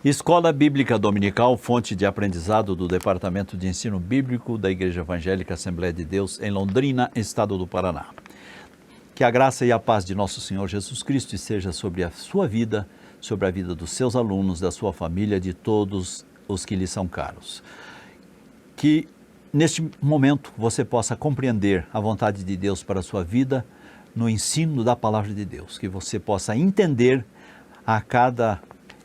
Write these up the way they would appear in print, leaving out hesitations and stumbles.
Escola Bíblica Dominical, fonte de aprendizado do Departamento de Ensino Bíblico da Igreja Evangélica Assembleia de Deus em Londrina, Estado do Paraná. Que a graça e a paz de nosso Senhor Jesus Cristo esteja sobre a sua vida, sobre a vida dos seus alunos, da sua família, de todos os que lhe são caros. Que neste momento você possa compreender a vontade de Deus para a sua vida no ensino da palavra de Deus. Que você possa entender a cada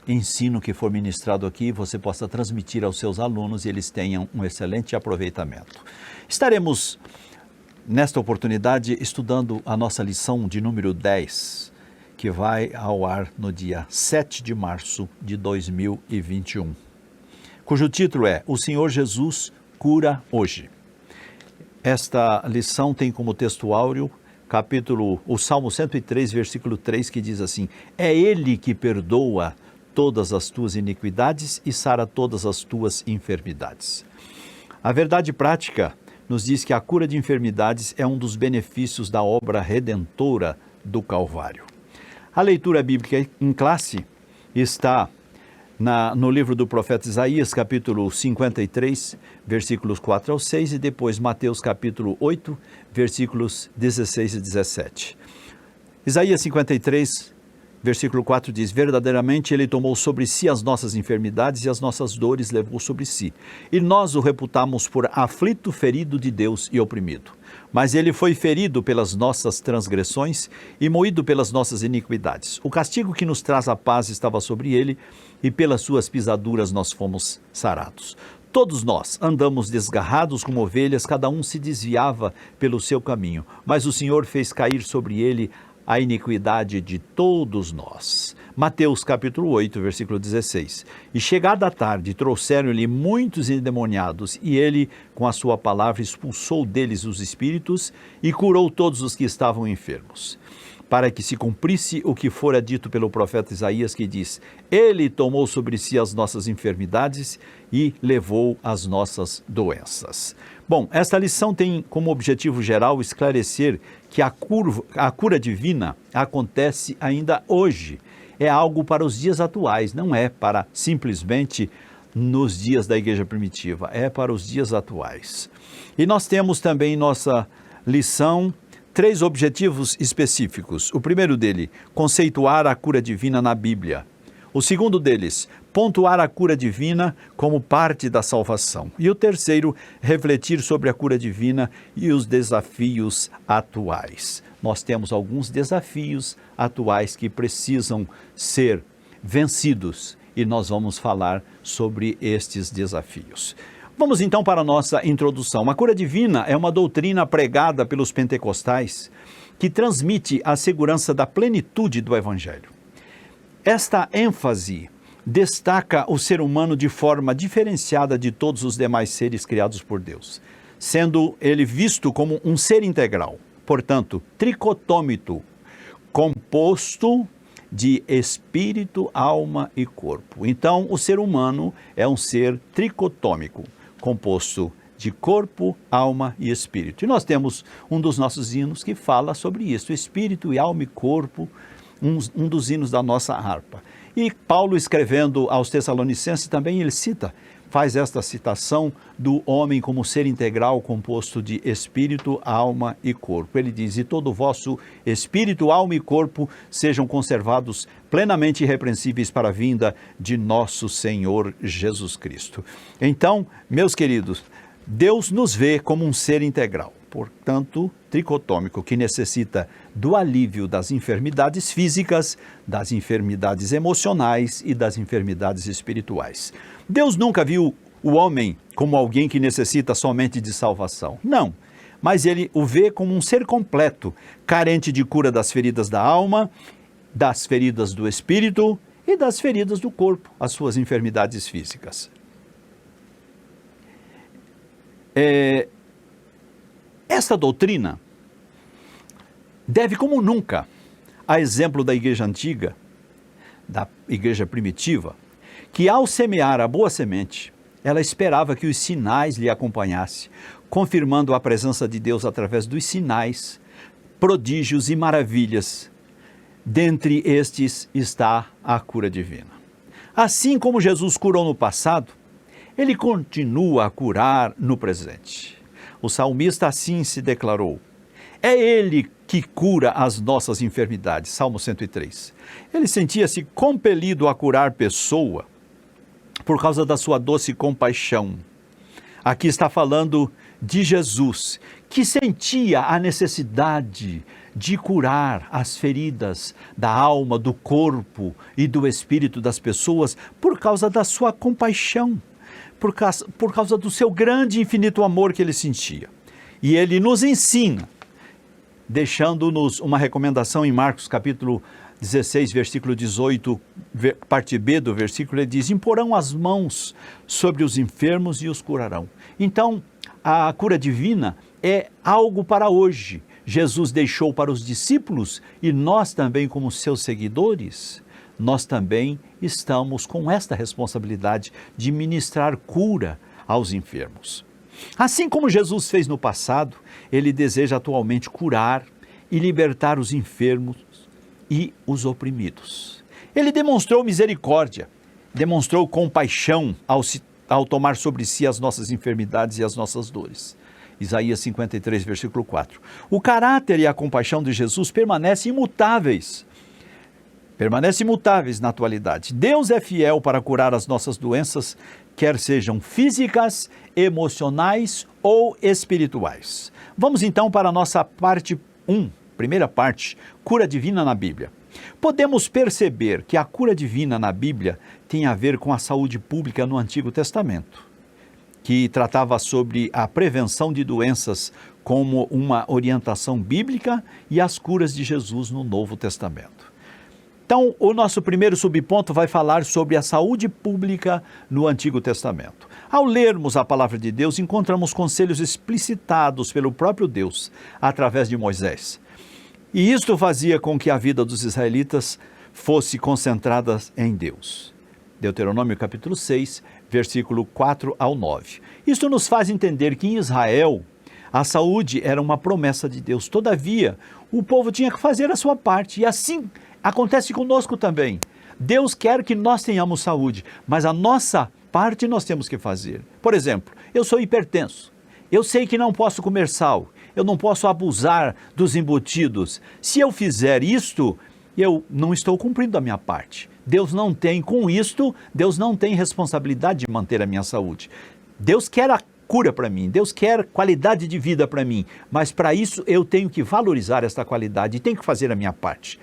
ensino que for ministrado aqui, você possa transmitir aos seus alunos e eles tenham um excelente aproveitamento. Estaremos, nesta oportunidade, estudando a nossa lição de número 10, que vai ao ar no dia 7 de março de 2021, cujo título é O Senhor Jesus cura hoje. Esta lição tem como texto áureo o Salmo 103, versículo 3, que diz assim: É Ele que perdoa todas as tuas iniquidades e sara todas as tuas enfermidades. A verdade prática nos diz que a cura de enfermidades é um dos benefícios da obra redentora do Calvário. A leitura bíblica em classe está no livro do profeta Isaías, capítulo 53, versículos 4 ao 6, e depois Mateus, capítulo 8, versículos 16 e 17. Isaías 53, versículo 4 diz: Verdadeiramente ele tomou sobre si as nossas enfermidades e as nossas dores levou sobre si. E nós o reputamos por aflito, ferido de Deus e oprimido. Mas ele foi ferido pelas nossas transgressões e moído pelas nossas iniquidades. O castigo que nos traz a paz estava sobre ele, e pelas suas pisaduras nós fomos sarados. Todos nós andamos desgarrados como ovelhas, cada um se desviava pelo seu caminho, mas o Senhor fez cair sobre ele a iniquidade de todos nós. Mateus capítulo 8, versículo 16. E chegada a tarde, trouxeram-lhe muitos endemoniados, e ele, com a sua palavra, expulsou deles os espíritos e curou todos os que estavam enfermos, para que se cumprisse o que fora dito pelo profeta Isaías, que diz: Ele tomou sobre si as nossas enfermidades e levou as nossas doenças. Bom, esta lição tem como objetivo geral esclarecer que a cura divina acontece ainda hoje. É algo para os dias atuais, não é para simplesmente nos dias da igreja primitiva, é para os dias atuais. E nós temos também em nossa lição 3 objetivos específicos. O primeiro dele, conceituar a cura divina na Bíblia. O segundo deles, pontuar a cura divina como parte da salvação. E o terceiro, refletir sobre a cura divina e os desafios atuais. Nós temos alguns desafios atuais que precisam ser vencidos e nós vamos falar sobre estes desafios. Vamos então para a nossa introdução. A cura divina é uma doutrina pregada pelos pentecostais que transmite a segurança da plenitude do Evangelho. Esta ênfase destaca o ser humano de forma diferenciada de todos os demais seres criados por Deus, sendo ele visto como um ser integral, portanto, tricotômico, composto de espírito, alma e corpo. Então, o ser humano é um ser tricotômico, composto de corpo, alma e espírito. E nós temos um dos nossos hinos que fala sobre isso, espírito e alma e corpo, um dos hinos da nossa harpa. E Paulo, escrevendo aos Tessalonicenses, também ele faz esta citação do homem como ser integral composto de espírito, alma e corpo. Ele diz: e todo o vosso espírito, alma e corpo sejam conservados plenamente irrepreensíveis para a vinda de nosso Senhor Jesus Cristo. Então, meus queridos, Deus nos vê como um ser integral, portanto, tricotômico, que necessita do alívio das enfermidades físicas, das enfermidades emocionais e das enfermidades espirituais. Deus nunca viu o homem como alguém que necessita somente de salvação. Não, mas ele o vê como um ser completo, carente de cura das feridas da alma, das feridas do espírito e das feridas do corpo, as suas enfermidades físicas. Esta doutrina deve, como nunca, a exemplo da igreja antiga, da igreja primitiva, que ao semear a boa semente, ela esperava que os sinais lhe acompanhassem, confirmando a presença de Deus através dos sinais, prodígios e maravilhas. Dentre estes está a cura divina. Assim como Jesus curou no passado, Ele continua a curar no presente. O salmista assim se declarou: é Ele que cura as nossas enfermidades. Salmo 103. Ele sentia-se compelido a curar pessoa por causa da sua doce compaixão. Aqui está falando de Jesus, que sentia a necessidade de curar as feridas da alma, do corpo e do espírito das pessoas por causa da sua compaixão, por causa do seu grande e infinito amor que ele sentia. E ele nos ensina, deixando-nos uma recomendação em Marcos capítulo 16, versículo 18, parte B do versículo, ele diz: imporão as mãos sobre os enfermos e os curarão. Então, a cura divina é algo para hoje. Jesus deixou para os discípulos e nós também, como seus seguidores, nós também estamos com esta responsabilidade de ministrar cura aos enfermos. Assim como Jesus fez no passado, Ele deseja atualmente curar e libertar os enfermos e os oprimidos. Ele demonstrou misericórdia, demonstrou compaixão ao tomar sobre si as nossas enfermidades e as nossas dores. Isaías 53, versículo 4. O caráter e a compaixão de Jesus permanecem imutáveis na atualidade. Deus é fiel para curar as nossas doenças, quer sejam físicas, emocionais ou espirituais. Vamos então para a nossa parte 1, primeira parte, cura divina na Bíblia. Podemos perceber que a cura divina na Bíblia tem a ver com a saúde pública no Antigo Testamento, que tratava sobre a prevenção de doenças como uma orientação bíblica e as curas de Jesus no Novo Testamento. Então, o nosso primeiro subponto vai falar sobre a saúde pública no Antigo Testamento. Ao lermos a palavra de Deus, encontramos conselhos explicitados pelo próprio Deus, através de Moisés. E isto fazia com que a vida dos israelitas fosse concentrada em Deus. Deuteronômio capítulo 6, versículo 4 ao 9. Isto nos faz entender que em Israel a saúde era uma promessa de Deus. Todavia, o povo tinha que fazer a sua parte. E assim acontece conosco também. Deus quer que nós tenhamos saúde, mas a nossa parte nós temos que fazer. Por exemplo, eu sou hipertenso. Eu sei que não posso comer sal. Eu não posso abusar dos embutidos. Se eu fizer isto, eu não estou cumprindo a minha parte. Deus não tem responsabilidade de manter a minha saúde. Deus quer a cura para mim, Deus quer qualidade de vida para mim, mas para isso eu tenho que valorizar esta qualidade e tenho que fazer a minha parte.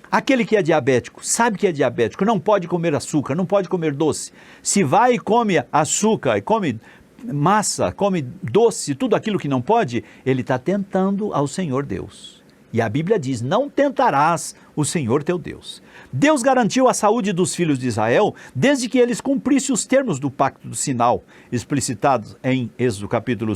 Aquele que é diabético, sabe que é diabético, não pode comer açúcar, não pode comer doce. Se vai e come açúcar, e come massa, come doce, tudo aquilo que não pode, ele está tentando ao Senhor Deus. E a Bíblia diz: não tentarás o Senhor teu Deus. Deus garantiu a saúde dos filhos de Israel desde que eles cumprissem os termos do pacto do sinal, explicitados em Êxodo capítulo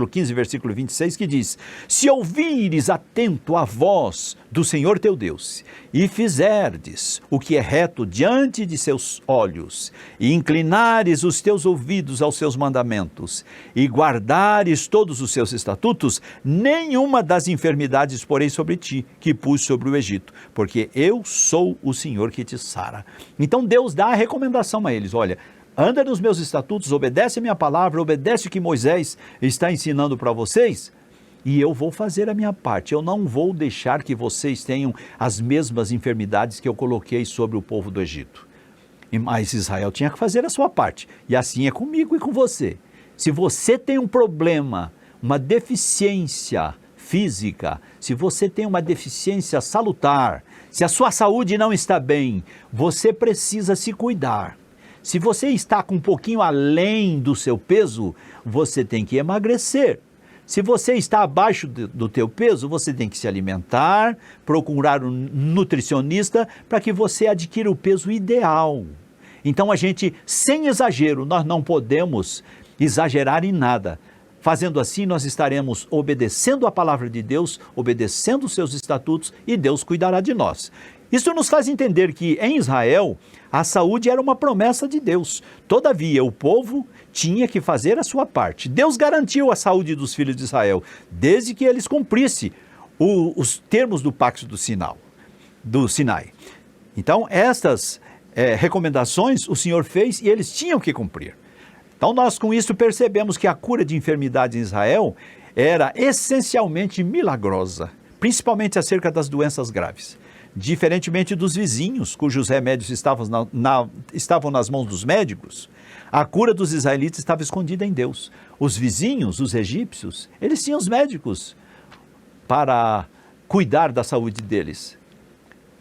15, versículo 26, que diz: se ouvires atento a voz do Senhor teu Deus, e fizerdes o que é reto diante de seus olhos, e inclinares os teus ouvidos aos seus mandamentos, e guardares todos os seus estatutos, nenhuma das enfermidades porei sobre ti, que pus sobre o Egito, porque eu sou o Senhor que te sara. Então Deus dá a recomendação a eles: olha, anda nos meus estatutos, obedece a minha palavra, obedece o que Moisés está ensinando para vocês, e eu vou fazer a minha parte. Eu não vou deixar que vocês tenham as mesmas enfermidades que eu coloquei sobre o povo do Egito. Mas Israel tinha que fazer a sua parte, e assim é comigo e com você. Se você tem um problema, uma deficiência física, se você tem uma deficiência salutar, se a sua saúde não está bem, você precisa se cuidar. Se você está com um pouquinho além do seu peso, você tem que emagrecer. Se você está abaixo do teu peso, você tem que se alimentar, procurar um nutricionista para que você adquira o peso ideal. Então a gente, sem exagero, nós não podemos exagerar em nada. Fazendo assim, nós estaremos obedecendo a palavra de Deus, obedecendo os seus estatutos, e Deus cuidará de nós. Isso nos faz entender que em Israel a saúde era uma promessa de Deus. Todavia, o povo tinha que fazer a sua parte. Deus garantiu a saúde dos filhos de Israel, desde que eles cumprissem os termos do pacto do Sinai. Então, recomendações o Senhor fez e eles tinham que cumprir. Então nós com isso percebemos que a cura de enfermidades em Israel era essencialmente milagrosa, principalmente acerca das doenças graves. Diferentemente dos vizinhos, cujos remédios estavam nas mãos dos médicos, a cura dos israelitas estava escondida em Deus. Os vizinhos, os egípcios, eles tinham os médicos para cuidar da saúde deles.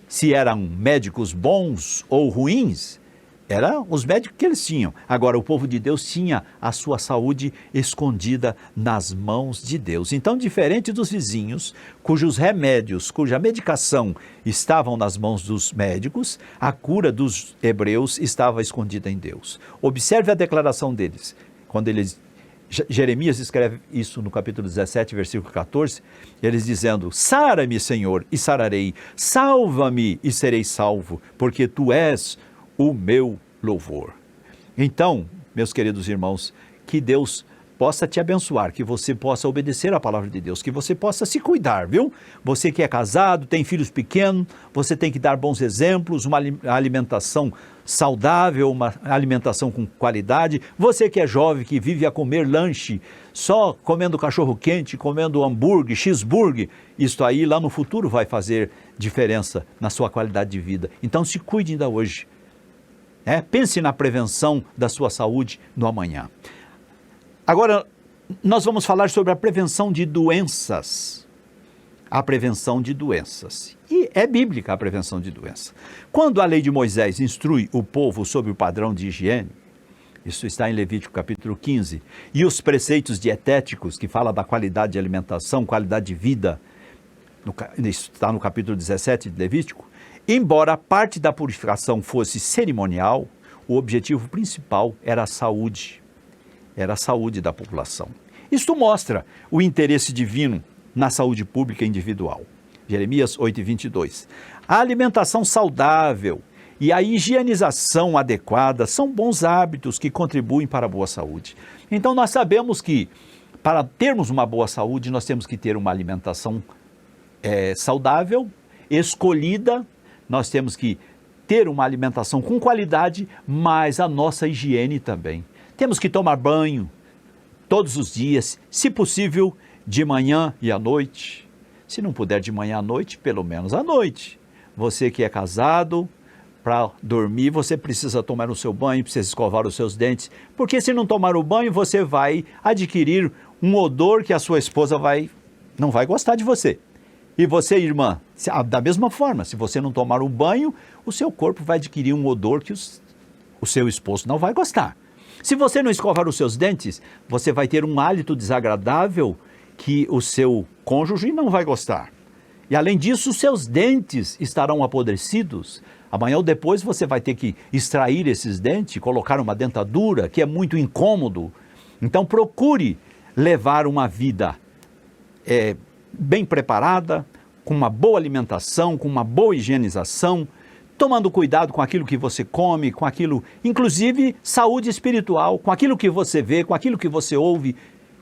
Se eram médicos bons ou ruins, eram os médicos que eles tinham. Agora, o povo de Deus tinha a sua saúde escondida nas mãos de Deus. Então, diferente dos vizinhos, cujos remédios, cuja medicação estavam nas mãos dos médicos, a cura dos hebreus estava escondida em Deus. Observe a declaração deles. Quando Jeremias escreve isso no capítulo 17, versículo 14, eles dizendo: sara-me, Senhor, e sararei, salva-me e serei salvo, porque tu és o meu louvor. Então, meus queridos irmãos, que Deus possa te abençoar, que você possa obedecer à palavra de Deus, que você possa se cuidar, viu? Você que é casado, tem filhos pequenos, você tem que dar bons exemplos, uma alimentação saudável, uma alimentação com qualidade. Você que é jovem, que vive a comer lanche, só comendo cachorro quente, comendo hambúrguer, cheeseburger, isso aí lá no futuro vai fazer diferença na sua qualidade de vida. Então se cuide ainda hoje. Pense na prevenção da sua saúde no amanhã. Agora, nós vamos falar sobre a prevenção de doenças. A prevenção de doenças. E é bíblica a prevenção de doenças. Quando a lei de Moisés instrui o povo sobre o padrão de higiene, isso está em Levítico capítulo 15, e os preceitos dietéticos, que fala da qualidade de alimentação, qualidade de vida, isso está no capítulo 17 de Levítico. Embora parte da purificação fosse cerimonial, o objetivo principal era a saúde da população. Isto mostra o interesse divino na saúde pública individual. Jeremias 8:22. A alimentação saudável e a higienização adequada são bons hábitos que contribuem para a boa saúde. Então nós sabemos que para termos uma boa saúde nós temos que ter uma alimentação saudável, escolhida. Nós temos que ter uma alimentação com qualidade, mas a nossa higiene também. Temos que tomar banho todos os dias, se possível, de manhã e à noite. Se não puder de manhã à noite, pelo menos à noite. Você que é casado, para dormir, você precisa tomar o seu banho, precisa escovar os seus dentes, porque se não tomar o banho, você vai adquirir um odor que a sua esposa não vai gostar de você. E você, irmã, da mesma forma, se você não tomar o banho, o seu corpo vai adquirir um odor que o seu esposo não vai gostar. Se você não escovar os seus dentes, você vai ter um hálito desagradável que o seu cônjuge não vai gostar. E além disso, os seus dentes estarão apodrecidos. Amanhã ou depois você vai ter que extrair esses dentes, colocar uma dentadura, que é muito incômodo. Então procure levar uma vida bem preparada, com uma boa alimentação, com uma boa higienização, tomando cuidado com aquilo que você come, com aquilo, inclusive saúde espiritual, com aquilo que você vê, com aquilo que você ouve,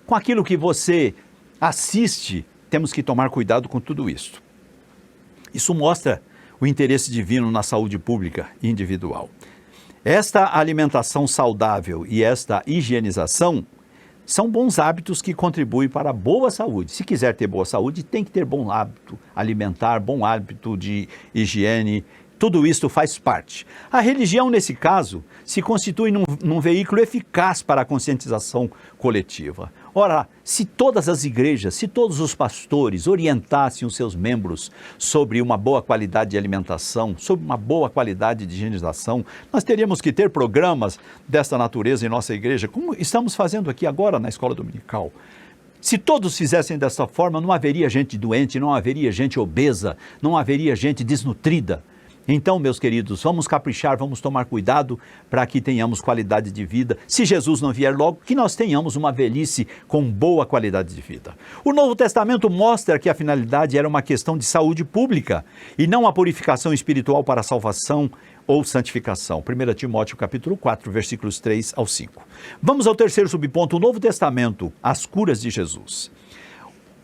com aquilo que você assiste. Temos que tomar cuidado com tudo isso. Isso mostra o interesse divino na saúde pública e individual. Esta alimentação saudável e esta higienização são bons hábitos que contribuem para a boa saúde. Se quiser ter boa saúde, tem que ter bom hábito alimentar, bom hábito de higiene. Tudo isso faz parte. A religião, nesse caso, se constitui num veículo eficaz para a conscientização coletiva. Ora, se todas as igrejas, se todos os pastores orientassem os seus membros sobre uma boa qualidade de alimentação, sobre uma boa qualidade de higienização, nós teríamos que ter programas desta natureza em nossa igreja, como estamos fazendo aqui agora na escola dominical. Se todos fizessem dessa forma, não haveria gente doente, não haveria gente obesa, não haveria gente desnutrida. Então, meus queridos, vamos caprichar, vamos tomar cuidado para que tenhamos qualidade de vida. Se Jesus não vier logo, que nós tenhamos uma velhice com boa qualidade de vida. O Novo Testamento mostra que a finalidade era uma questão de saúde pública e não a purificação espiritual para a salvação ou santificação. 1 Timóteo capítulo 4, versículos 3 ao 5. Vamos ao terceiro subponto, o Novo Testamento, as curas de Jesus.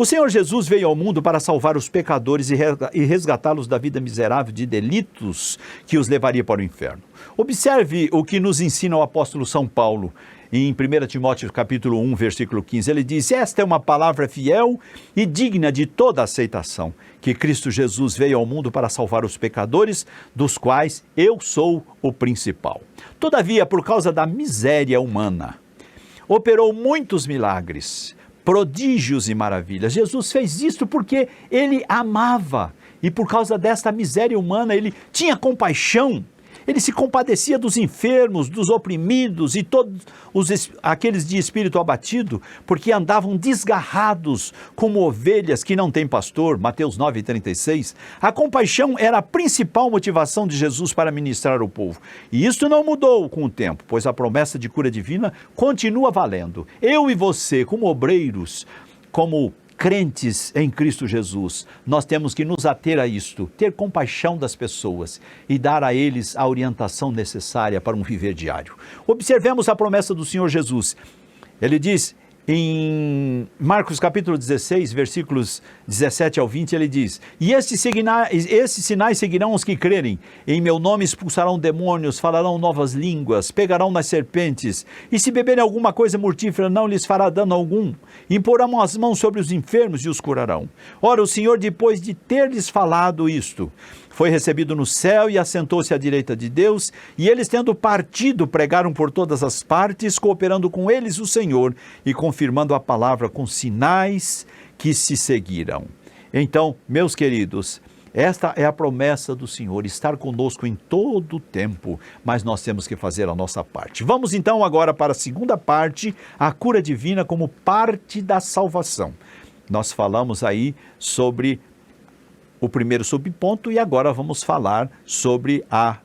O Senhor Jesus veio ao mundo para salvar os pecadores e resgatá-los da vida miserável de delitos que os levaria para o inferno. Observe o que nos ensina o apóstolo São Paulo em 1 Timóteo capítulo 1, versículo 15. Ele diz: esta é uma palavra fiel e digna de toda aceitação, que Cristo Jesus veio ao mundo para salvar os pecadores, dos quais eu sou o principal. Todavia, por causa da miséria humana, operou muitos milagres, prodígios e maravilhas. Jesus fez isto porque ele amava, e por causa desta miséria humana ele tinha compaixão. Ele se compadecia dos enfermos, dos oprimidos e todos aqueles de espírito abatido, porque andavam desgarrados como ovelhas que não têm pastor. Mateus 9,36. A compaixão era a principal motivação de Jesus para ministrar ao povo. E isto não mudou com o tempo, pois a promessa de cura divina continua valendo. Eu e você, como obreiros, como crentes em Cristo Jesus, nós temos que nos ater a isto, ter compaixão das pessoas e dar a eles a orientação necessária para um viver diário. Observemos a promessa do Senhor Jesus. Ele diz em Marcos capítulo 16, versículos 17 ao 20, ele diz: e esses sinais seguirão os que crerem. Em meu nome expulsarão demônios, falarão novas línguas, pegarão nas serpentes, e se beberem alguma coisa mortífera não lhes fará dano algum. Imporão as mãos sobre os enfermos e os curarão. Ora, o Senhor, depois de ter-lhes falado isto, foi recebido no céu e assentou-se à direita de Deus, e eles, tendo partido, pregaram por todas as partes, cooperando com eles o Senhor e confirmando a palavra com sinais que se seguiram. Então, meus queridos, esta é a promessa do Senhor, estar conosco em todo o tempo, mas nós temos que fazer a nossa parte. Vamos então agora para a segunda parte, a cura divina como parte da salvação. Nós falamos aí sobre o primeiro subponto e agora vamos falar sobre a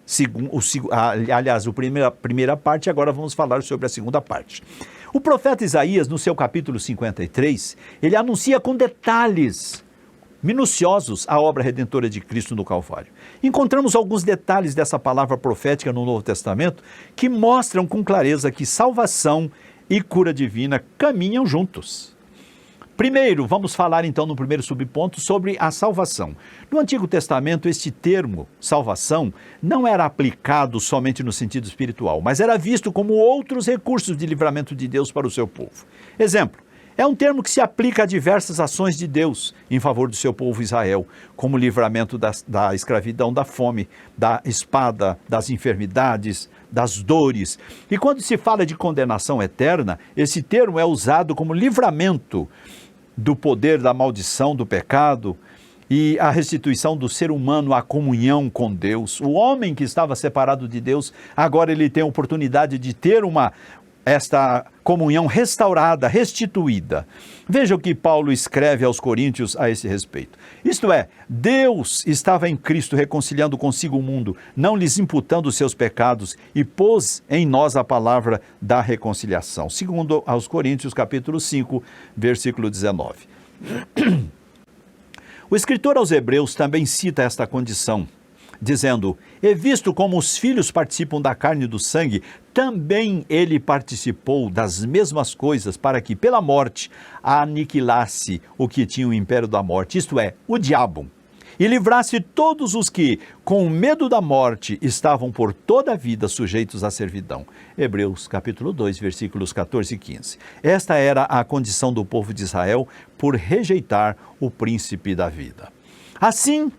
primeira parte, agora vamos falar sobre a segunda parte. O profeta Isaías, no seu capítulo 53, ele anuncia com detalhes minuciosos a obra redentora de Cristo no Calvário. Encontramos alguns detalhes dessa palavra profética no Novo Testamento que mostram com clareza que salvação e cura divina caminham juntos. Primeiro, vamos falar então no primeiro subponto sobre a salvação. No Antigo Testamento, este termo, salvação, não era aplicado somente no sentido espiritual, mas era visto como outros recursos de livramento de Deus para o seu povo. Exemplo, é um termo que se aplica a diversas ações de Deus em favor do seu povo Israel, como o livramento da escravidão, da fome, da espada, das enfermidades, das dores. E quando se fala de condenação eterna, esse termo é usado como livramento do poder da maldição do pecado e a restituição do ser humano à comunhão com Deus. O homem que estava separado de Deus, agora ele tem a oportunidade de ter esta comunhão restaurada, restituída. Veja o que Paulo escreve aos Coríntios a esse respeito. Isto é, Deus estava em Cristo reconciliando consigo o mundo, não lhes imputando os seus pecados, e pôs em nós a palavra da reconciliação. Segundo aos Coríntios, capítulo 5, versículo 19. O escritor aos Hebreus também cita esta condição, dizendo: e visto como os filhos participam da carne e do sangue, também ele participou das mesmas coisas, para que pela morte aniquilasse o que tinha o império da morte, isto é, o diabo, e livrasse todos os que, com medo da morte, estavam por toda a vida sujeitos à servidão. Hebreus capítulo 2, versículos 14 e 15. Esta era a condição do povo de Israel por rejeitar o príncipe da vida. Assim,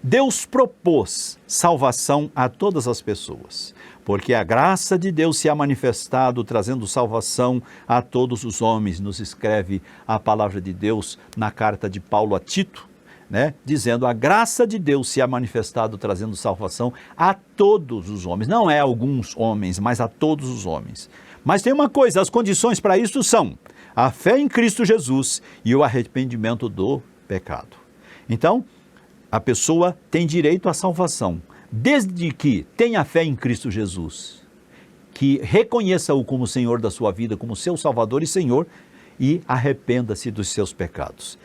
Deus propôs salvação a todas as pessoas, porque a graça de Deus se ha manifestado, trazendo salvação a todos os homens, nos escreve a palavra de Deus na carta de Paulo a Tito, dizendo: a graça de Deus se ha manifestado, trazendo salvação a todos os homens, não é alguns homens, mas a todos os homens. Mas tem uma coisa, as condições para isso são a fé em Cristo Jesus e o arrependimento do pecado. Então, a pessoa tem direito à salvação, desde que tenha fé em Cristo Jesus, que reconheça-o como Senhor da sua vida, como seu Salvador e Senhor, e arrependa-se dos seus pecados.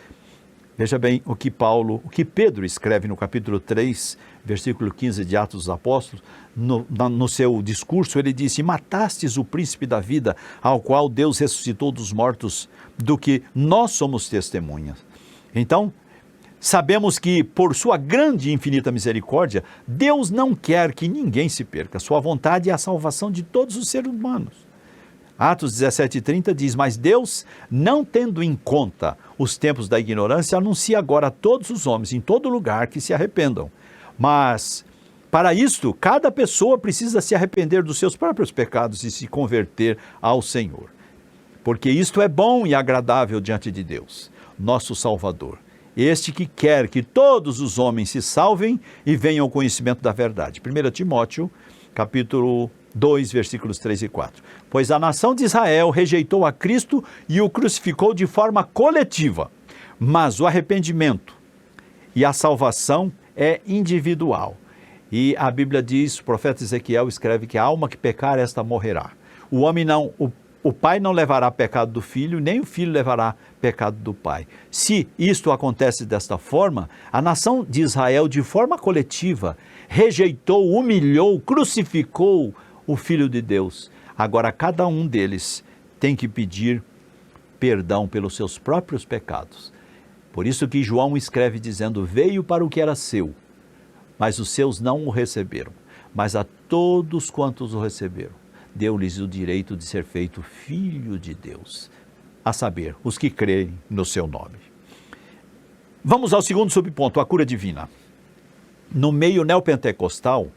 Veja bem o que Pedro escreve no capítulo 3, versículo 15 de Atos dos Apóstolos, no seu discurso, ele disse: matastes o príncipe da vida, ao qual Deus ressuscitou dos mortos, do que nós somos testemunhas. Então, sabemos que, por sua grande e infinita misericórdia, Deus não quer que ninguém se perca. Sua vontade é a salvação de todos os seres humanos. Atos 17:30 diz: mas Deus, não tendo em conta os tempos da ignorância, anuncia agora a todos os homens, em todo lugar, que se arrependam. Mas, para isto, cada pessoa precisa se arrepender dos seus próprios pecados e se converter ao Senhor. Porque isto é bom e agradável diante de Deus, nosso Salvador. Este que quer que todos os homens se salvem e venham ao conhecimento da verdade. 1 Timóteo, capítulo 2, versículos 3 e 4. Pois a nação de Israel rejeitou a Cristo e o crucificou de forma coletiva, mas o arrependimento e a salvação é individual. E a Bíblia diz, o profeta Ezequiel escreve que a alma que pecar, esta morrerá. O pai não levará pecado do filho, nem o filho levará pecado do pai. Se isto acontece desta forma, a nação de Israel, de forma coletiva, rejeitou, humilhou, crucificou o Filho de Deus. Agora, cada um deles tem que pedir perdão pelos seus próprios pecados. Por isso que João escreve dizendo: veio para o que era seu, mas os seus não o receberam. Mas a todos quantos o receberam, deu-lhes o direito de ser feito filho de Deus, a saber, os que creem no seu nome. Vamos ao segundo subponto, a cura divina. No meio neopentecostal,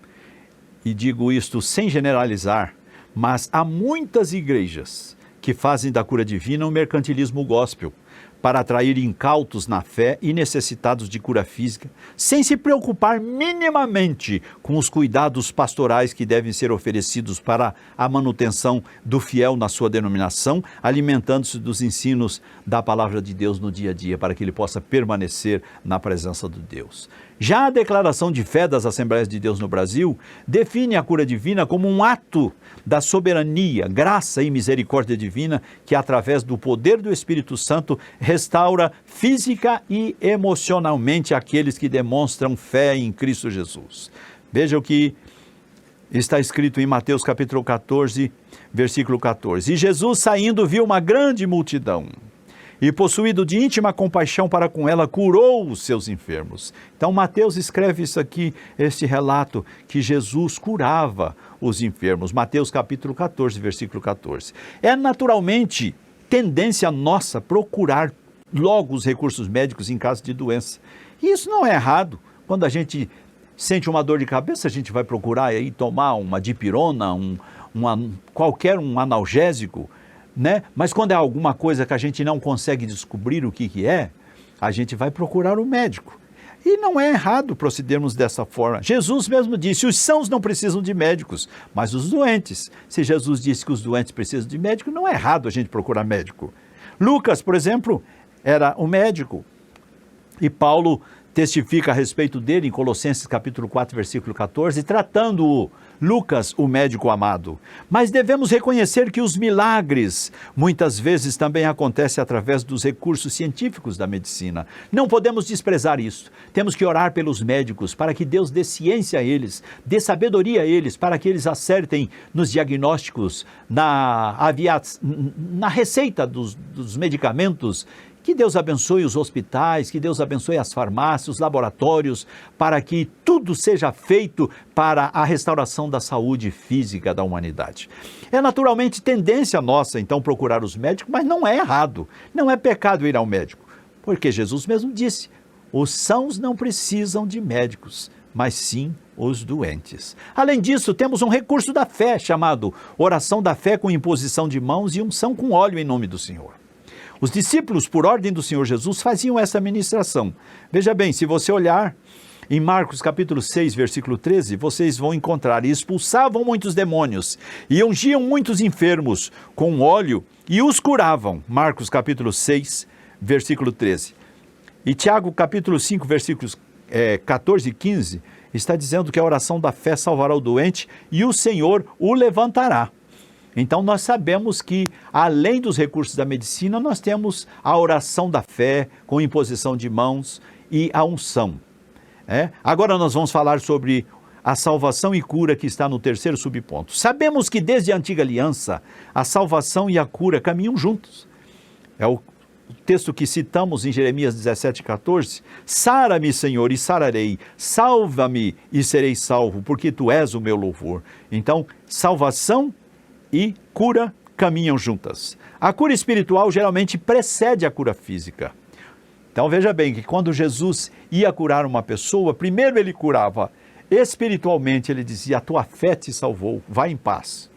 e digo isto sem generalizar, mas há muitas igrejas que fazem da cura divina um mercantilismo gospel, para atrair incautos na fé e necessitados de cura física, sem se preocupar minimamente com os cuidados pastorais que devem ser oferecidos para a manutenção do fiel na sua denominação, alimentando-se dos ensinos da palavra de Deus no dia a dia, para que ele possa permanecer na presença de Deus. Já a declaração de fé das Assembleias de Deus no Brasil define a cura divina como um ato da soberania, graça e misericórdia divina que, através do poder do Espírito Santo, restaura física e emocionalmente aqueles que demonstram fé em Cristo Jesus. Veja o que está escrito em Mateus capítulo 14, versículo 14. E Jesus, saindo, viu uma grande multidão, e possuído de íntima compaixão para com ela, curou os seus enfermos. Então Mateus escreve isso aqui, este relato, que Jesus curava os enfermos. Mateus capítulo 14, versículo 14. É naturalmente tendência nossa procurar logo os recursos médicos em caso de doença. E isso não é errado. Quando a gente sente uma dor de cabeça, a gente vai procurar aí tomar uma dipirona, qualquer analgésico, né? Mas quando é alguma coisa que a gente não consegue descobrir o que é, a gente vai procurar o médico. E não é errado procedermos dessa forma. Jesus mesmo disse: os sãos não precisam de médicos, mas os doentes. Se Jesus disse que os doentes precisam de médico, não é errado a gente procurar médico. Lucas, por exemplo, era um médico, e Paulo testifica a respeito dele em Colossenses capítulo 4, versículo 14, tratando-o, Lucas, o médico amado. Mas devemos reconhecer que os milagres muitas vezes também acontecem através dos recursos científicos da medicina. Não podemos desprezar isso. Temos que orar pelos médicos para que Deus dê ciência a eles, dê sabedoria a eles, para que eles acertem nos diagnósticos, na receita dos medicamentos. Que Deus abençoe os hospitais, que Deus abençoe as farmácias, os laboratórios, para que tudo seja feito para a restauração da saúde física da humanidade. É naturalmente tendência nossa, então, procurar os médicos, mas não é errado, não é pecado ir ao médico, porque Jesus mesmo disse: os sãos não precisam de médicos, mas sim os doentes. Além disso, temos um recurso da fé chamado oração da fé com imposição de mãos e unção com óleo em nome do Senhor. Os discípulos, por ordem do Senhor Jesus, faziam essa ministração. Veja bem, se você olhar em Marcos capítulo 6, versículo 13, vocês vão encontrar: e expulsavam muitos demônios, e ungiam muitos enfermos com óleo, e os curavam. Marcos capítulo 6, versículo 13. E Tiago capítulo 5, versículos 14 e 15, está dizendo que a oração da fé salvará o doente, e o Senhor o levantará. Então nós sabemos que, além dos recursos da medicina, nós temos a oração da fé, com imposição de mãos e a unção. Agora nós vamos falar sobre a salvação e cura que está no terceiro subponto. Sabemos que desde a antiga aliança, a salvação e a cura caminham juntos. É o texto que citamos em Jeremias 17,14. Sara-me, Senhor, e sararei. Salva-me e serei salvo, porque Tu és o meu louvor. Então, salvação e cura caminham juntas. A cura espiritual geralmente precede a cura física. Então veja bem que quando Jesus ia curar uma pessoa, primeiro ele curava espiritualmente, ele dizia: a tua fé te salvou, vai em paz.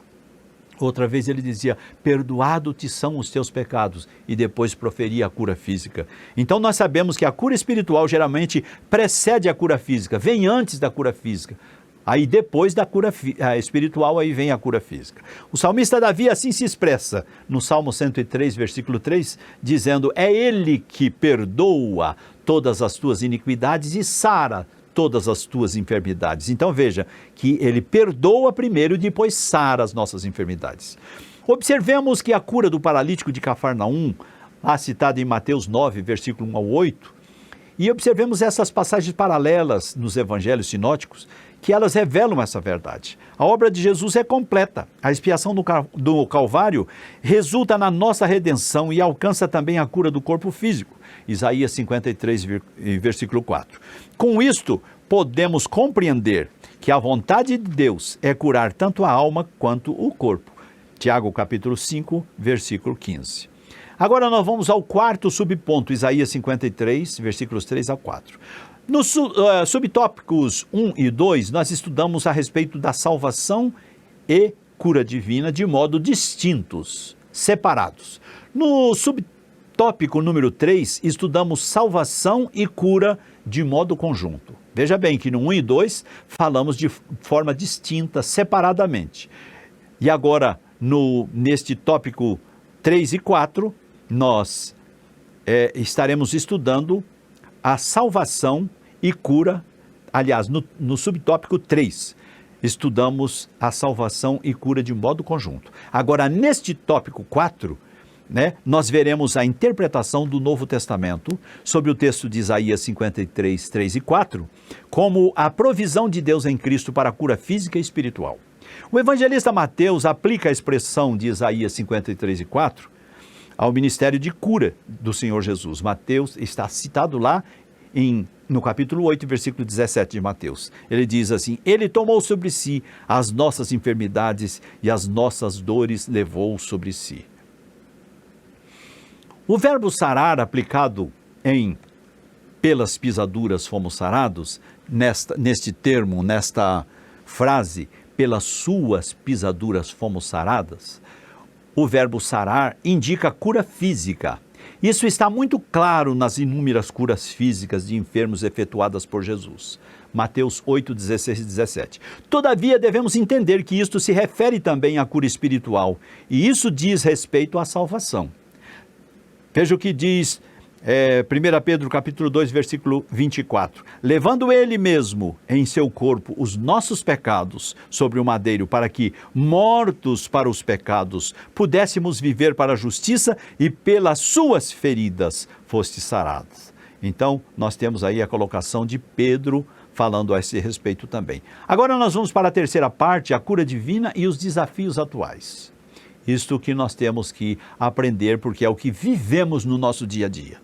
Outra vez ele dizia: perdoado te são os teus pecados, e depois proferia a cura física. Então nós sabemos que a cura espiritual geralmente precede a cura física, vem antes da cura física. Aí depois da cura espiritual, aí vem a cura física. O salmista Davi assim se expressa no Salmo 103, versículo 3, dizendo: é Ele que perdoa todas as tuas iniquidades e sara todas as tuas enfermidades. Então veja que Ele perdoa primeiro e depois sara as nossas enfermidades. Observemos que a cura do paralítico de Cafarnaum, lá citada em Mateus 9, versículo 1 ao 8, e observemos essas passagens paralelas nos evangelhos sinóticos, que elas revelam essa verdade. A obra de Jesus é completa. A expiação do Calvário resulta na nossa redenção e alcança também a cura do corpo físico. Isaías 53, versículo 4. Com isto, podemos compreender que a vontade de Deus é curar tanto a alma quanto o corpo. Tiago capítulo 5, versículo 15. Agora nós vamos ao quarto subponto, Isaías 53, versículos 3 a 4. Nos subtópicos 1 e 2, nós estudamos a respeito da salvação e cura divina de modo distintos, separados. No subtópico número 3, estudamos salvação e cura de modo conjunto. Veja bem que no 1 e 2 falamos de forma distinta, separadamente. E agora, neste tópico 3 e 4, nós estaremos estudando a salvação e cura. Aliás, no subtópico 3, estudamos a salvação e cura de modo conjunto. Agora, neste tópico 4, nós veremos a interpretação do Novo Testamento sobre o texto de Isaías 53, 3 e 4, como a provisão de Deus em Cristo para a cura física e espiritual. O evangelista Mateus aplica a expressão de Isaías 53 e 4 ao ministério de cura do Senhor Jesus. Mateus está citado lá no capítulo 8, versículo 17 de Mateus. Ele diz assim: Ele tomou sobre si as nossas enfermidades e as nossas dores levou sobre si. O verbo sarar, aplicado em pelas pisaduras fomos sarados, neste termo, nesta frase, pelas suas pisaduras fomos saradas, o verbo sarar indica cura física. Isso está muito claro nas inúmeras curas físicas de enfermos efetuadas por Jesus. Mateus 8, 16 e 17. Todavia, devemos entender que isto se refere também à cura espiritual, e isso diz respeito à salvação. Veja o que diz 1 Pedro capítulo 2, versículo 24. Levando ele mesmo em seu corpo os nossos pecados sobre o madeiro, para que, mortos para os pecados, pudéssemos viver para a justiça, e pelas suas feridas foste sarados. Então, nós temos aí a colocação de Pedro falando a esse respeito também. Agora nós vamos para a terceira parte, a cura divina e os desafios atuais. Isto que nós temos que aprender, porque é o que vivemos no nosso dia a dia.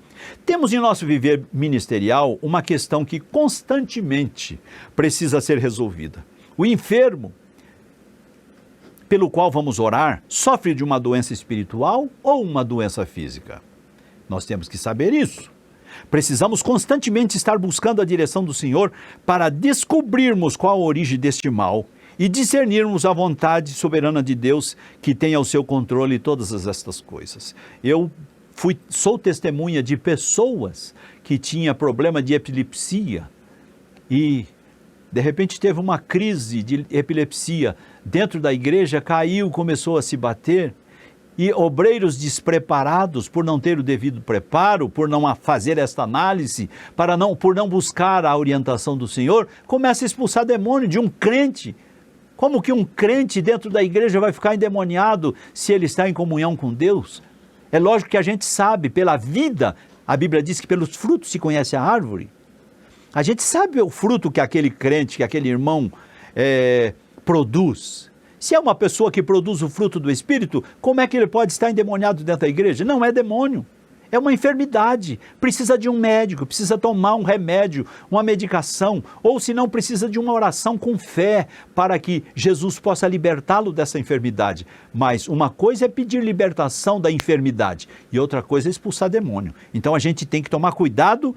Temos em nosso viver ministerial uma questão que constantemente precisa ser resolvida. O enfermo, pelo qual vamos orar, sofre de uma doença espiritual ou uma doença física? Nós temos que saber isso. Precisamos constantemente estar buscando a direção do Senhor para descobrirmos qual a origem deste mal e discernirmos a vontade soberana de Deus, que tem ao seu controle todas estas coisas. Eu sou testemunha de pessoas que tinham problema de epilepsia e de repente teve uma crise de epilepsia dentro da igreja, caiu, começou a se bater, e obreiros despreparados, por não ter o devido preparo, por não fazer esta análise, por não buscar a orientação do Senhor, começa a expulsar demônio de um crente Como que um crente dentro da igreja vai ficar endemoniado se ele está em comunhão com Deus? É lógico que a gente sabe, pela vida, a Bíblia diz que pelos frutos se conhece a árvore. A gente sabe o fruto que aquele crente, que aquele irmão produz. Se é uma pessoa que produz o fruto do Espírito, como é que ele pode estar endemoniado dentro da igreja? Não é demônio. É uma enfermidade, precisa de um médico, precisa tomar um remédio, uma medicação, ou se não, precisa de uma oração com fé para que Jesus possa libertá-lo dessa enfermidade. Mas uma coisa é pedir libertação da enfermidade e outra coisa é expulsar demônio. Então a gente tem que tomar cuidado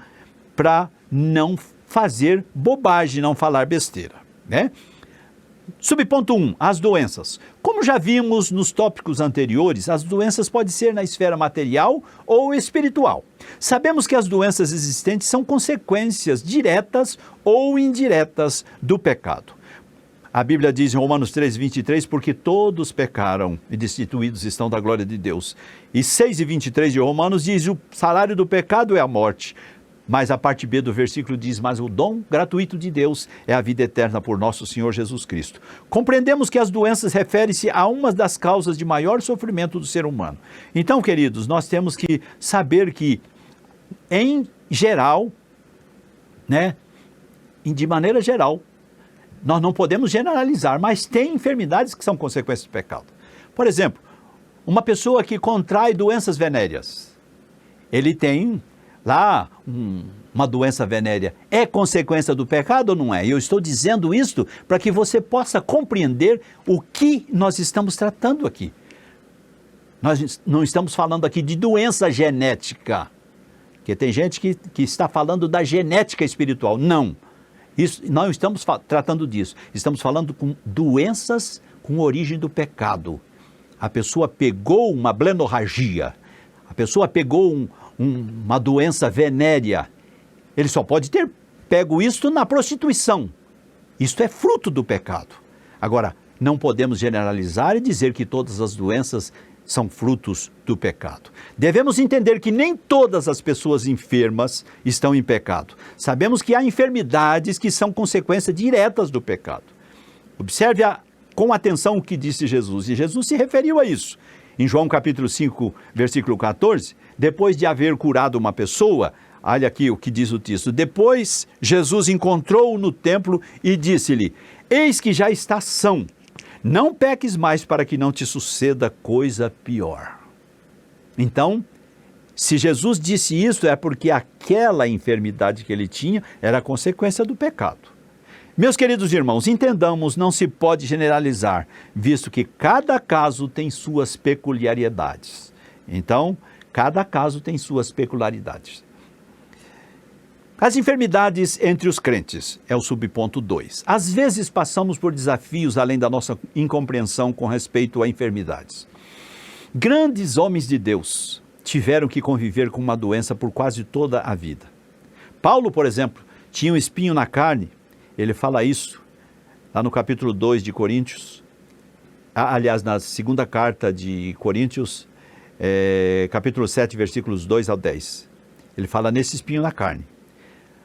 para não fazer bobagem, não falar besteira, né? Subponto 1, as doenças. Como já vimos nos tópicos anteriores, as doenças podem ser na esfera material ou espiritual. Sabemos que as doenças existentes são consequências diretas ou indiretas do pecado. A Bíblia diz em Romanos 3:23, porque todos pecaram e destituídos estão da glória de Deus. E 6:23 de Romanos diz, o salário do pecado é a morte. Mas a parte B do versículo diz, mas o dom gratuito de Deus é a vida eterna por nosso Senhor Jesus Cristo. Compreendemos que as doenças referem-se a uma das causas de maior sofrimento do ser humano. Então, queridos, nós temos que saber que, em geral, né, de maneira geral, nós não podemos generalizar, mas tem enfermidades que são consequências do pecado. Por exemplo, uma pessoa que contrai doenças venéreas, ele tem lá uma doença venérea, é consequência do pecado ou não é? Eu estou dizendo isso para que você possa compreender o que nós estamos tratando aqui. Nós não estamos falando aqui de doença genética, porque tem gente que está falando da genética espiritual. Não, não estamos tratando disso. Estamos falando com doenças com origem do pecado. A pessoa pegou uma blenorragia, a pessoa pegou uma doença venérea, ele só pode ter pego isto na prostituição. Isto é fruto do pecado. Agora, não podemos generalizar e dizer que todas as doenças são frutos do pecado. Devemos entender que nem todas as pessoas enfermas estão em pecado. Sabemos que há enfermidades que são consequências diretas do pecado. Observe com atenção o que disse Jesus, e Jesus se referiu a isso. Em João capítulo 5, versículo 14, depois de haver curado uma pessoa, olha aqui o que diz o texto, depois Jesus encontrou-o no templo e disse-lhe, eis que já está são, não peques mais para que não te suceda coisa pior. Então, se Jesus disse isso, é porque aquela enfermidade que ele tinha era consequência do pecado. Meus queridos irmãos, entendamos, não se pode generalizar, visto que cada caso tem suas peculiaridades. Então, cada caso tem suas peculiaridades. As enfermidades entre os crentes é o subponto 2. Às vezes passamos por desafios além da nossa incompreensão com respeito a enfermidades. Grandes homens de Deus tiveram que conviver com uma doença por quase toda a vida. Paulo, por exemplo, tinha um espinho na carne. Ele fala isso lá no capítulo 2 de Coríntios, aliás, na segunda carta de Coríntios, capítulo 7, versículos 2 ao 10. Ele fala nesse espinho na carne.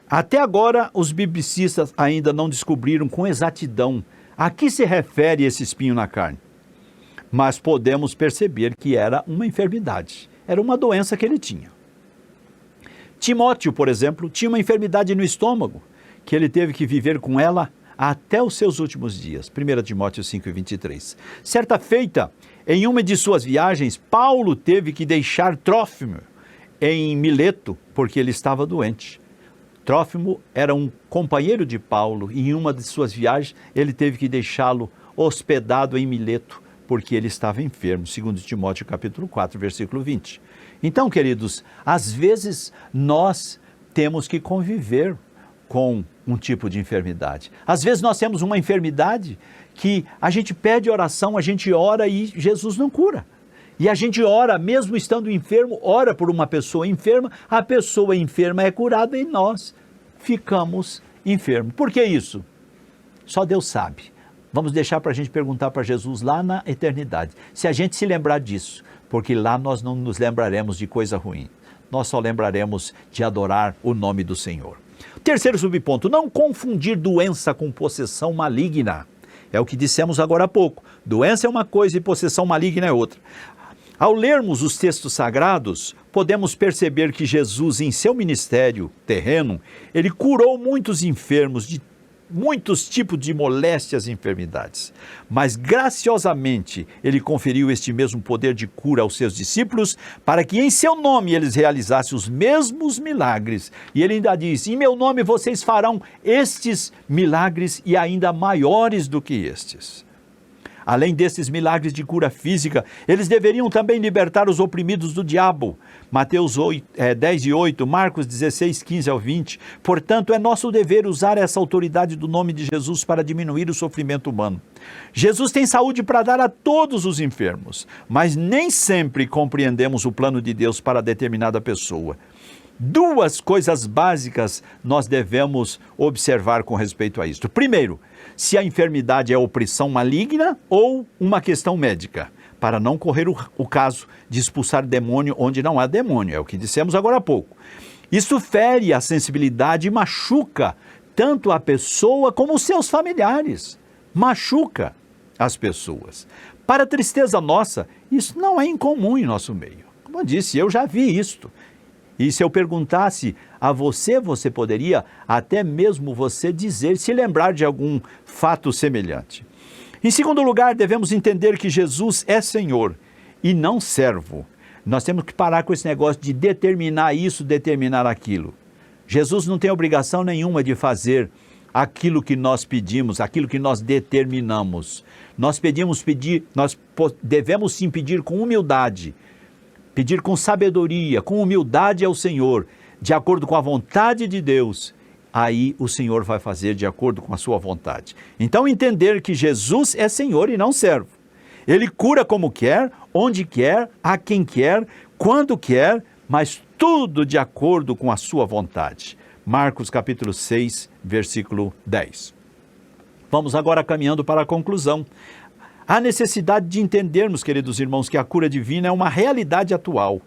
Até agora, os biblicistas ainda não descobriram com exatidão a que se refere esse espinho na carne. Mas podemos perceber que era uma enfermidade, era uma doença que ele tinha. Timóteo, por exemplo, tinha uma enfermidade no estômago, que ele teve que viver com ela até os seus últimos dias. 1 Timóteo 5:23. Certa feita, em uma de suas viagens, Paulo teve que deixar Trófimo em Mileto, porque ele estava doente. Trófimo era um companheiro de Paulo, e em uma de suas viagens, ele teve que deixá-lo hospedado em Mileto, porque ele estava enfermo, 2 Timóteo capítulo 4, versículo 20. Então, queridos, às vezes nós temos que conviver com um tipo de enfermidade. Às vezes nós temos uma enfermidade que a gente pede oração, a gente ora e Jesus não cura. E a gente ora, mesmo estando enfermo, ora por uma pessoa enferma, a pessoa enferma é curada e nós ficamos enfermos. Por que isso? Só Deus sabe. Vamos deixar para a gente perguntar para Jesus lá na eternidade. Se a gente se lembrar disso, porque lá nós não nos lembraremos de coisa ruim. Nós só lembraremos de adorar o nome do Senhor. Terceiro subponto, não confundir doença com possessão maligna. É o que dissemos agora há pouco. Doença é uma coisa e possessão maligna é outra. Ao lermos os textos sagrados, podemos perceber que Jesus, em seu ministério terreno, ele curou muitos enfermos de muitos tipos de moléstias e enfermidades. Mas, graciosamente, ele conferiu este mesmo poder de cura aos seus discípulos para que em seu nome eles realizassem os mesmos milagres. E ele ainda diz, em meu nome vocês farão estes milagres e ainda maiores do que estes. Além desses milagres de cura física, eles deveriam também libertar os oprimidos do diabo. Mateus 10:8, Marcos 16:15-20. Portanto, é nosso dever usar essa autoridade do nome de Jesus para diminuir o sofrimento humano. Jesus tem saúde para dar a todos os enfermos, mas nem sempre compreendemos o plano de Deus para determinada pessoa. Duas coisas básicas nós devemos observar com respeito a isto. Primeiro, se a enfermidade é opressão maligna ou uma questão médica, para não correr o caso de expulsar demônio onde não há demônio, é o que dissemos agora há pouco. Isso fere a sensibilidade e machuca tanto a pessoa como os seus familiares, machuca as pessoas. Para tristeza nossa, isso não é incomum em nosso meio. Como eu disse, eu já vi isto. E se eu perguntasse a você, você poderia até mesmo você dizer, se lembrar de algum fato semelhante. Em segundo lugar, devemos entender que Jesus é Senhor e não servo. Nós temos que parar com esse negócio de determinar isso, determinar aquilo. Jesus não tem obrigação nenhuma de fazer aquilo que nós pedimos, aquilo que nós determinamos. Nós devemos sim pedir com humildade, pedir com sabedoria, com humildade ao Senhor, de acordo com a vontade de Deus. Aí o Senhor vai fazer de acordo com a sua vontade. Então entender que Jesus é Senhor e não servo. Ele cura como quer, onde quer, a quem quer, quando quer, mas tudo de acordo com a sua vontade. Marcos capítulo 6, versículo 10. Vamos agora caminhando para a conclusão. Há necessidade de entendermos, queridos irmãos, que a cura divina é uma realidade atual.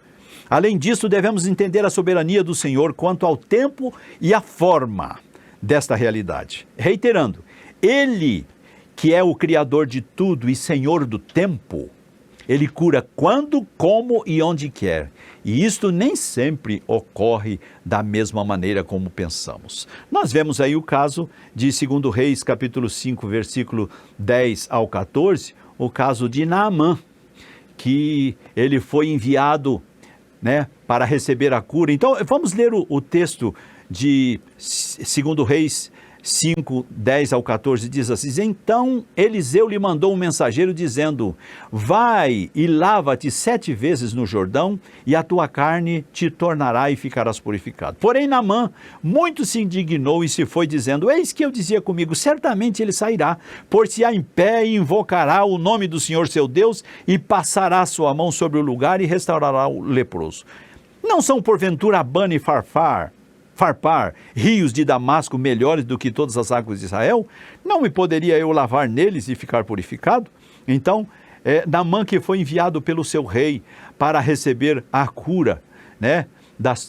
Além disso, devemos entender a soberania do Senhor quanto ao tempo e à forma desta realidade. Reiterando, Ele, que é o Criador de tudo e Senhor do tempo, Ele cura quando, como e onde quer. E isto nem sempre ocorre da mesma maneira como pensamos. Nós vemos aí o caso de 2 Reis, capítulo 5, versículo 10 ao 14, o caso de Naamã, que ele foi enviado, para receber a cura. Então, vamos ler o texto de 2 Reis 5, 10 ao 14, diz assim: Então Eliseu lhe mandou um mensageiro dizendo: Vai e lava-te 7 vezes no Jordão, e a tua carne te tornará e ficarás purificado. Porém Naamã muito se indignou e se foi dizendo: Eis que eu dizia comigo, certamente ele sairá, por-se-á em pé e invocará o nome do Senhor seu Deus, e passará sua mão sobre o lugar e restaurará o leproso. Não são porventura Abana e Farpar, rios de Damasco melhores do que todas as águas de Israel? Não me poderia eu lavar neles e ficar purificado? Então, Naamã, que foi enviado pelo seu rei para receber a cura,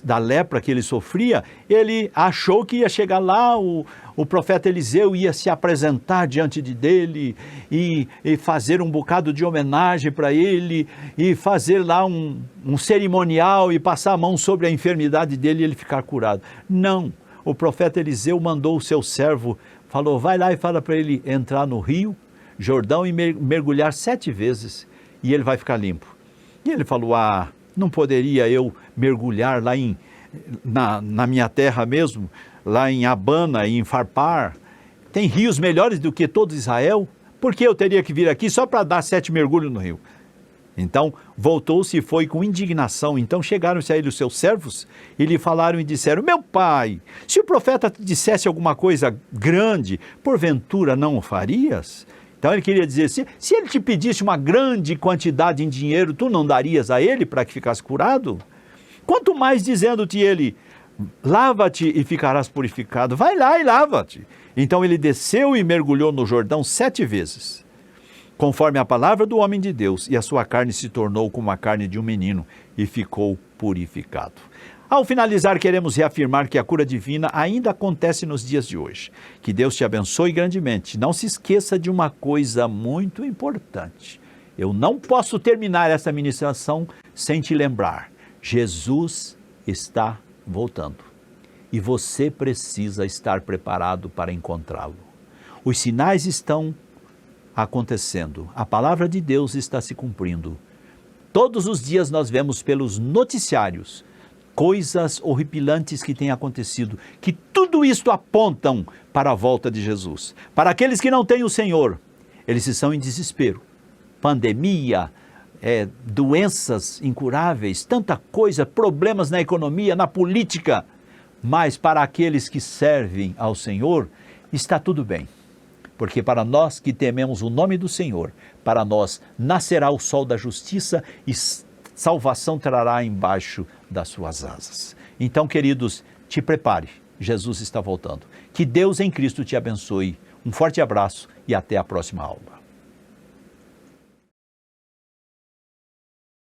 da lepra que ele sofria, ele achou que ia chegar lá, o profeta Eliseu ia se apresentar diante dele e fazer um bocado de homenagem para ele e fazer lá um cerimonial e passar a mão sobre a enfermidade dele e ele ficar curado. Não, o profeta Eliseu mandou o seu servo, falou: vai lá e fala para ele entrar no rio Jordão e mergulhar 7 vezes e ele vai ficar limpo. E ele falou: não poderia eu mergulhar lá na minha terra mesmo, lá em Abana e em Farpar? Tem rios melhores do que todo Israel? Por que eu teria que vir aqui só para dar 7 mergulhos no rio? Então voltou-se e foi com indignação. Então chegaram-se a ele os seus servos e lhe falaram e disseram: Meu pai, se o profeta te dissesse alguma coisa grande, porventura não o farias? Então ele queria dizer, se ele te pedisse uma grande quantidade em dinheiro, tu não darias a ele para que ficasse curado? Quanto mais dizendo-te ele: lava-te e ficarás purificado. Vai lá e lava-te. Então ele desceu e mergulhou no Jordão 7 vezes, conforme a palavra do homem de Deus, e a sua carne se tornou como a carne de um menino e ficou purificado. Ao finalizar, queremos reafirmar que a cura divina ainda acontece nos dias de hoje. Que Deus te abençoe grandemente. Não se esqueça de uma coisa muito importante. Eu não posso terminar essa ministração sem te lembrar. Jesus está voltando. E você precisa estar preparado para encontrá-lo. Os sinais estão acontecendo. A palavra de Deus está se cumprindo. Todos os dias nós vemos pelos noticiários coisas horripilantes que têm acontecido, que tudo isto apontam para a volta de Jesus. Para aqueles que não têm o Senhor, eles estão em desespero. Pandemia, doenças incuráveis, tanta coisa, problemas na economia, na política. Mas para aqueles que servem ao Senhor, está tudo bem. Porque para nós que tememos o nome do Senhor, para nós nascerá o sol da justiça e salvação trará embaixo das suas asas. Então, queridos, te prepare, Jesus está voltando. Que Deus em Cristo te abençoe. Um forte abraço e até a próxima aula.